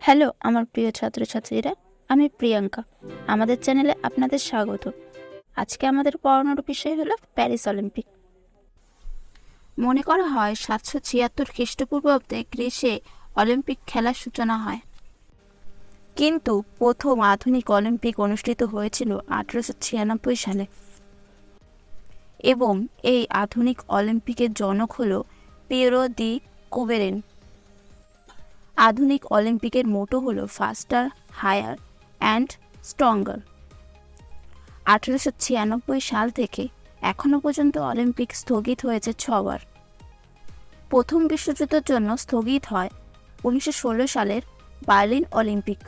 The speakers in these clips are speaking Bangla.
হ্যালো আমার প্রিয় ছাত্রছাত্রীরা, আমি প্রিয়াঙ্কা। আমাদের চ্যানেলে আপনাদের স্বাগত। আজকে আমাদের পড়ানোর বিষয় হলো প্যারিস অলিম্পিক। মনে করা হয় 776 খ্রিস্টপূর্বাব্দে গ্রীসে অলিম্পিক খেলার সূচনা হয়, কিন্তু প্রথম আধুনিক অলিম্পিক অনুষ্ঠিত হয়েছিল 1896 সালে এবং এই আধুনিক অলিম্পিকের জনক হল পিয়েরো দি কুবেরেন। আধুনিক অলিম্পিকের মোটো হলো ফাস্টার, হায়ার অ্যান্ড স্ট্রঙ্গার। 1896 সাল থেকে এখনো পর্যন্ত অলিম্পিক স্থগিত হয়েছে 6 বার। প্রথম বিশ্বযুদ্ধের জন্য স্থগিত হয় 1916 সালের বার্লিন অলিম্পিক।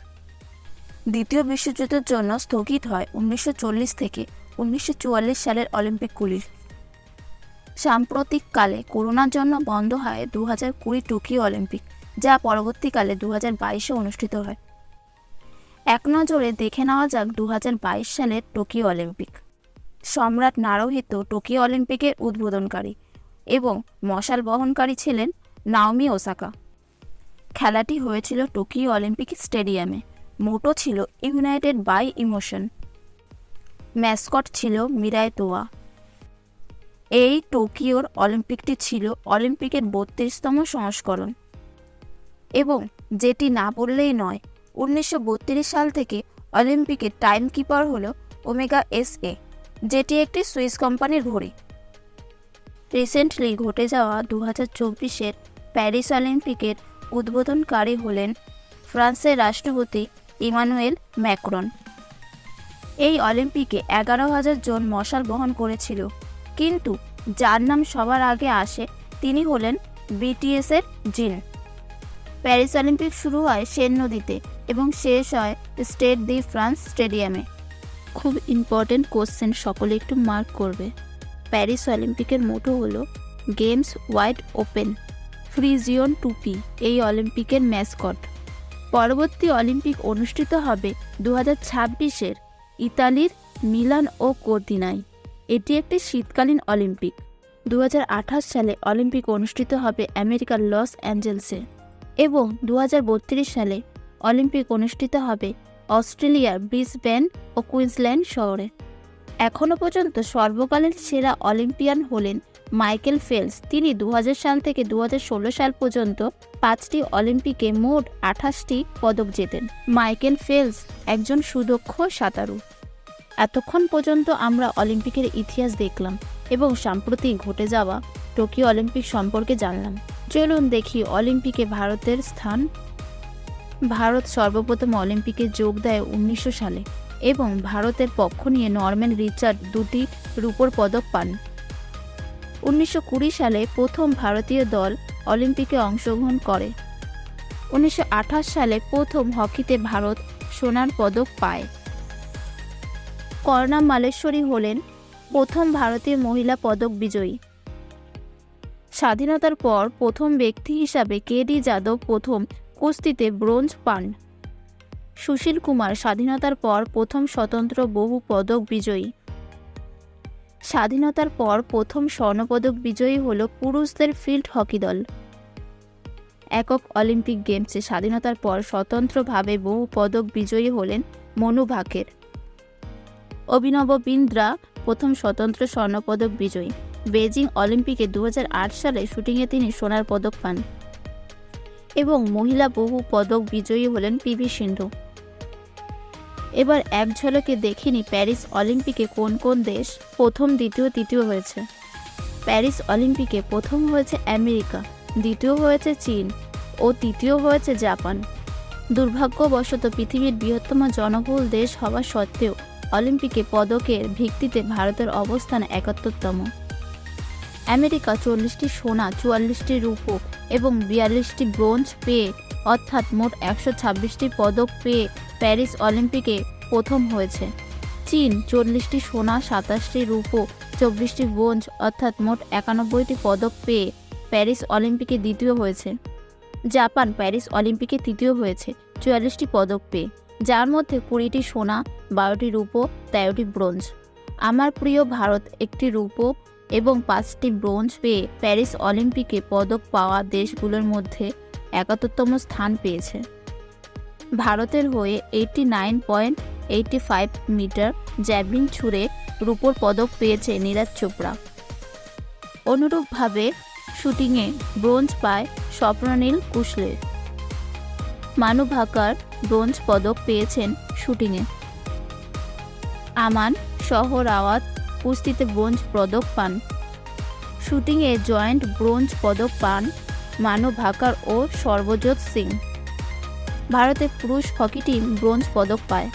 দ্বিতীয় বিশ্বযুদ্ধের জন্য স্থগিত হয় 1940 থেকে 1944 সালের অলিম্পিকগুলি। সাম্প্রতিককালে করোনার জন্য বন্ধ হয় 2020 টোকিও অলিম্পিক, যা পরবর্তীকালে 2022-এ অনুষ্ঠিত হয়। এক নজরে দেখে নেওয়া যাক 2022 সালের টোকিও অলিম্পিক। সম্রাট নারুহিতো টোকিও অলিম্পিকের উদ্বোধনকারী এবং মশাল বহনকারী ছিলেন নাওমি ওসাকা। খেলাটি হয়েছিল টোকিও অলিম্পিক স্টেডিয়ামে। মোটো ছিল ইউনাইটেড বাই ইমোশন। ম্যাসকট ছিল মিরাই তোয়া। এই টোকিওর অলিম্পিকটি ছিল অলিম্পিকের 32তম সংস্করণ এবং যেটি না বললেই নয়, 1932 সাল থেকে অলিম্পিকের টাইম কিপার হল ওমেগা SA, যেটি একটি সুইস কোম্পানির ঘড়ি। রিসেন্টলি ঘটে যাওয়া 2024-এর প্যারিস অলিম্পিকের উদ্বোধনকারী হলেন ফ্রান্সের রাষ্ট্রপতি ইমানুয়েল ম্যাক্রন। এই অলিম্পিকে 11,000 জন মশাল বহন করেছিল, কিন্তু যার নাম সবার আগে আসে তিনি হলেন BTS-এর জিন। প্যারিস অলিম্পিক শুরু হয় সেন নদীতে এবং শেষ হয় স্টেড দি ফ্রান্স স্টেডিয়ামে। খুব ইম্পর্টেন্ট কোশ্চেন, সকলে একটু মার্ক করবে। প্যারিস অলিম্পিকের মোটো হলো games wide open, free Jeon টুপি এই অলিম্পিকের ম্যাসকট। পরবর্তী অলিম্পিক অনুষ্ঠিত হবে 2026-এর ইতালির মিলান ও কর্দিনায়। এটি একটি শীতকালীন অলিম্পিক। 2028 সালে অলিম্পিক অনুষ্ঠিত হবে আমেরিকার লস অ্যাঞ্জেলেসে এবং 2032 সালে অলিম্পিক অনুষ্ঠিত হবে অস্ট্রেলিয়ার ব্রিসবেন ও কুইন্সল্যান্ড শহরে। এখনও পর্যন্ত সর্বকালের সেরা অলিম্পিয়ান হলেন মাইকেল ফেলস। তিনি 2000 সাল থেকে 2016 সাল পর্যন্ত 5টি অলিম্পিকে মোট 28টি পদক জেতেন। মাইকেল ফেলস একজন সুদক্ষ সাঁতারু। এতক্ষণ পর্যন্ত আমরা অলিম্পিকের ইতিহাস দেখলাম এবং সাম্প্রতিক ঘটে যাওয়া টোকিও অলিম্পিক সম্পর্কে জানলাম। চলুন দেখি অলিম্পিকে ভারতের স্থান। ভারত সর্বপ্রথম অলিম্পিকে যোগ দেয় 1900 সালে এবং ভারতের পক্ষ নিয়ে নরম্যান রিচার্ড 2টি রূপোর পদক পান। 1920 সালে প্রথম ভারতীয় দল অলিম্পিকে অংশগ্রহণ করে। 1928 সালে প্রথম হকিতে ভারত সোনার পদক পায়। কর্ণা মালেশ্বরী হলেন প্রথম ভারতীয় মহিলা পদক বিজয়ী। স্বাধীনতার পর প্রথম ব্যক্তি হিসাবে KD যাদব প্রথম কুস্তিতে ব্রোঞ্জ পান। সুশীল কুমার স্বাধীনতার পর প্রথম স্বতন্ত্র বহু পদক বিজয়ী। স্বাধীনতার পর প্রথম স্বর্ণপদক বিজয়ী হল পুরুষদের ফিল্ড হকি দল। একক অলিম্পিক গেমসে স্বাধীনতার পর স্বতন্ত্রভাবে বহু পদক বিজয়ী হলেন মনু ভাকের। অভিনব বিন্দ্রা প্রথম স্বতন্ত্র স্বর্ণপদক বিজয়ী। বেজিং অলিম্পিকে 2008 সালে শুটিংয়ে তিনি সোনার পদক পান এবং মহিলা বহু পদক বিজয়ী হলেন PV সিন্ধু। এবার এক ঝলকে দেখিনি প্যারিস অলিম্পিকে কোন কোন দেশ প্রথম, দ্বিতীয়, তৃতীয় হয়েছে। প্যারিস অলিম্পিকে প্রথম হয়েছে আমেরিকা, দ্বিতীয় হয়েছে চীন ও তৃতীয় হয়েছে জাপান। দুর্ভাগ্যবশত পৃথিবীর বৃহত্তম জনবহুল দেশ হওয়া সত্ত্বেও অলিম্পিকে পদকের ভিত্তিতে ভারতের অবস্থান 71তম। আমেরিকা 40টি সোনা, 44টি রূপো এবং 42টি ব্রোঞ্জ পেয়ে অর্থাৎ মোট 126টি পদক পেয়ে প্যারিস অলিম্পিকে প্রথম হয়েছে। চীন 40টি সোনা, 27টি রূপো, 24টি ব্রোঞ্জ অর্থাৎ মোট 91টি পদক পেয়ে প্যারিস অলিম্পিকে দ্বিতীয় হয়েছে। জাপান প্যারিস অলিম্পিকে তৃতীয় হয়েছে 44টি পদক পেয়ে, যার মধ্যে 20টি সোনা, 12টি রূপো, 13টি ব্রোঞ্জ। আমার প্রিয় ভারত একটি রূপো এবং 5টি ব্রোঞ্জ পেয়ে প্যারিস অলিম্পিকে পদক পাওয়া দেশগুলোর মধ্যে 71তম স্থান পেয়েছে। ভারতের হয়ে 89.85 মিটার জ্যাভলিন ছুঁড়ে রূপোর পদক পেয়েছে নীরজ চোপড়া। অনুরূপভাবে শুটিংয়ে ব্রোঞ্জ পায় স্বপ্ননীল কুশলে। মানু ভাকার ব্রোঞ্জ পদক পেয়েছেন শুটিংয়ে। আমান শহরাওয়াত কুস্তিতে ব্রোঞ্জ পদক পান। শুটিংয়ে জয়েন্ট ব্রোঞ্জ পদক পান মানু ভাকার ও সর্বজোৎ সিং। ভারতের পুরুষ হকি টিম ব্রোঞ্জ পদক পায়।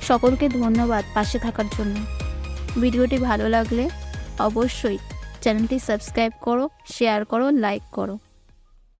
সকলকে ধন্যবাদ পাশে থাকার জন্য। ভিডিওটি ভালো লাগলে অবশ্যই চ্যানেলটি সাবস্ক্রাইব করো, শেয়ার করো, লাইক করো।